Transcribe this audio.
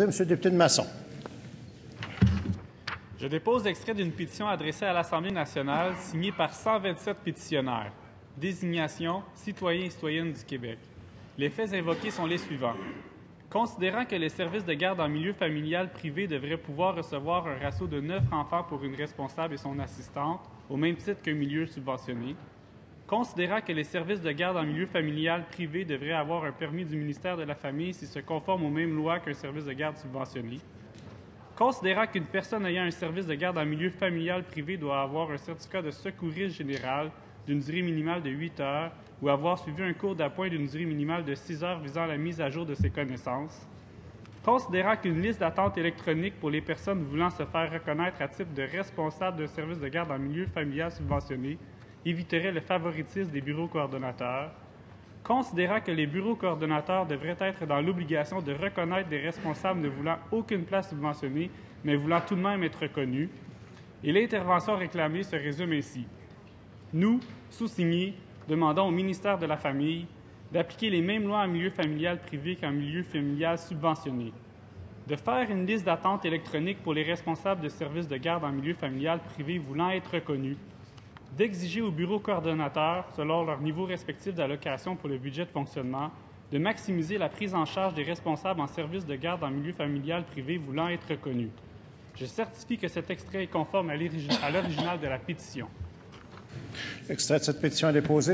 Monsieur le député de Masson. Je dépose l'extrait d'une pétition adressée à l'Assemblée nationale signée par 127 pétitionnaires. Désignation citoyens et citoyennes du Québec. Les faits invoqués sont les suivants. Considérant que les services de garde en milieu familial privé devraient pouvoir recevoir un ratio de 9 enfants pour une responsable et son assistante, au même titre qu'un milieu subventionné. Considérant que les services de garde en milieu familial privé devraient avoir un permis du ministère de la Famille s'ils se conforment aux mêmes lois qu'un service de garde subventionné. Considérant qu'une personne ayant un service de garde en milieu familial privé doit avoir un certificat de secouriste général d'une durée minimale de 8 heures ou avoir suivi un cours d'appoint d'une durée minimale de 6 heures visant la mise à jour de ses connaissances. Considérant qu'une liste d'attente électronique pour les personnes voulant se faire reconnaître à titre de responsable d'un service de garde en milieu familial subventionné éviterait le favoritisme des bureaux coordonnateurs. Considérant que les bureaux coordonnateurs devraient être dans l'obligation de reconnaître des responsables ne voulant aucune place subventionnée, mais voulant tout de même être reconnus. Et l'intervention réclamée se résume ainsi. Nous, sous-signés, demandons au ministère de la Famille d'appliquer les mêmes lois en milieu familial privé qu'en milieu familial subventionné, de faire une liste d'attente électronique pour les responsables de services de garde en milieu familial privé voulant être reconnus, d'exiger aux bureaux coordonnateurs, selon leur niveau respectif d'allocation pour le budget de fonctionnement, de maximiser la prise en charge des responsables en services de garde en milieu familial privé voulant être reconnus. Je certifie que cet extrait est conforme à l'original de la pétition. L'extrait de cette pétition est déposé.